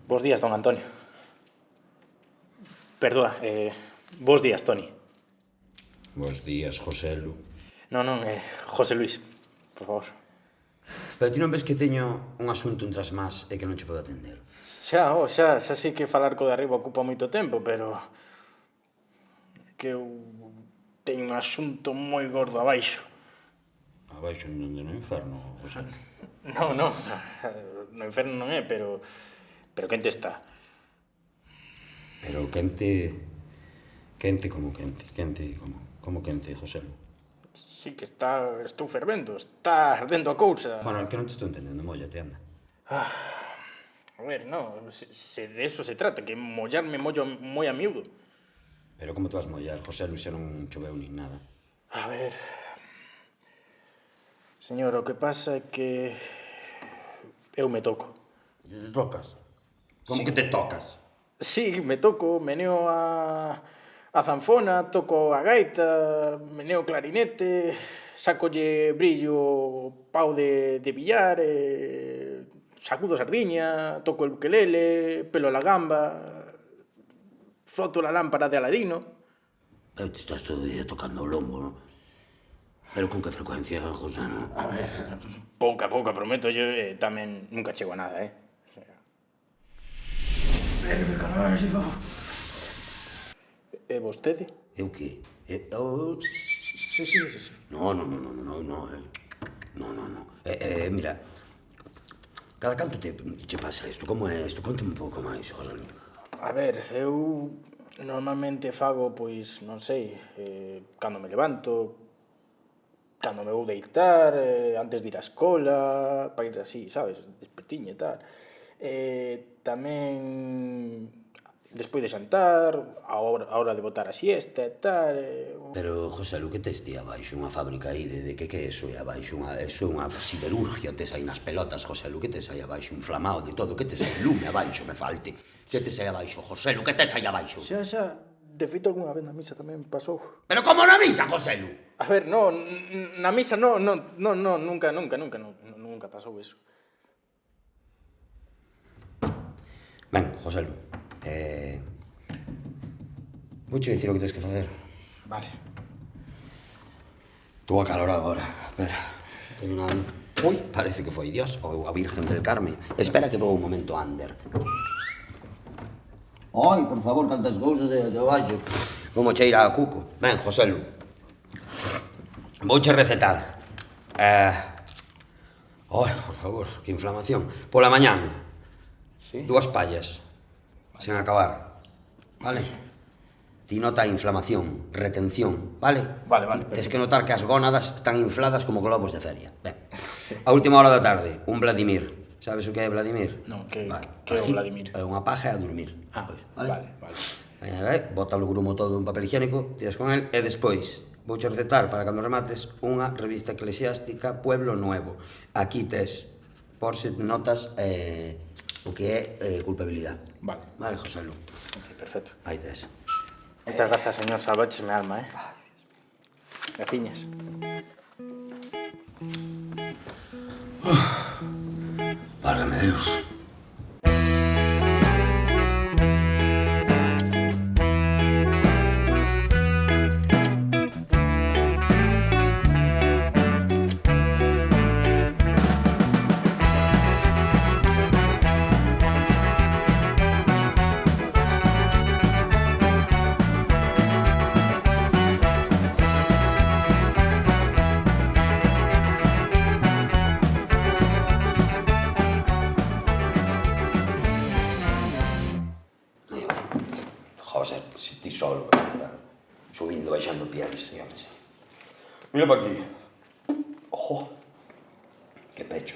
Bos días, don Antonio. Perdoa, bos días, Toni. Bos días, Joselu. Non, José Luis, por favor. Pero ti non ves que teño un asunto entras más e que non che podo atender? Xa sei que falar co de arriba ocupa moito tempo, pero... que eu teño un asunto moi gordo abaixo. Abaixo no inferno, Joselu. Non, no inferno non é, pero quente está. Pero quente... Quente como quente. Como quente, Joselu. Sí que estou fervendo, está ardendo a cousa. Bueno, que non te estou entendendo, mollate, anda. A ver, non, se de eso se trata, que mollarme mollo moi a miúdo. Pero como te vas mollar, Joselu, se non choveu nin nada? A ver... Señor, o que pasa é que... eu me toco. Te tocas? Como Sí. que te tocas? Sí, me toco, meneo a zanfona, toco a gaita, meneo o clarinete, sacolle brillo pau de billar, sacudo sardiña, toco el ukelele, pelo la gamba, froto la lámpara de Aladino. Pero te estás todo o día tocando o lombo, non? Pero con que frecuencia, Joselu? A ver, pouca, prometo, yo tamén nunca chego a nada, Ferve, carallo. E vostede? Eu que? Sí. No. Mira, cada canto te pasa isto? Como é isto? Conte un pouco máis, Joselu. A ver, eu normalmente fago, pois, non sei, cando me levanto, cando me vou deitar, antes de ir á escola, para ir así, sabes, despertiño e tal. Tamén despois de xantar, a hora de botar a siesta e tal. Pero, Joselu, que tes ti abaixo? Unha fábrica aí de que é eso aí abaixo? Eso é unha siderurgia, tes aí nas pelotas, Joselu. Que tes aí abaixo? Inflamado de todo. Que tes aí? Lume abaixo, me falte. Que tes aí abaixo, Joselu? Que tes aí abaixo? Xa, de feito, algunha vez na misa tamén pasou. Pero como na misa, Joselu? A ver, non, na misa non, nunca pasou eso. Ben, Joselu, vouche dicir o que tens que facer. Vale. Estou acalorado agora. Espera, teño nada. Ui, parece que foi Dios ou a Virgen del Carmen. Espera que vou un momento under. Ai, por favor, cantas cousas de abaixo. Como cheira a cuco. Ben, Joselu, vouche recetar. Por favor, que inflamación. Pola mañán, Sí? 2 pallas, sen acabar, vale? Ti nota a inflamación, retención, vale? Vale, Tes que notar que as gónadas están infladas como globos de feria. Ben, a última hora da tarde, un Vladimir. Sabes o que é Vladimir? Non, que é o Así, Vladimir? É unha paja e a dormir. Vale. Bota o grumo todo en papel higiénico, tiras con el, e despois vouche recetar para cando remates unha revista eclesiástica Pueblo Nuevo. Aquí tes, por se notas, o que é culpabilidade. Vale, Joselu. Ok, perfecto. Aí tes. Moitas grazas, señor, salvaches mi alma, Graciñas. Válgame Deus. José, si ti solo que está subindo, baixando pies, digamos. Mira pa aquí. Ojo. Que pecho.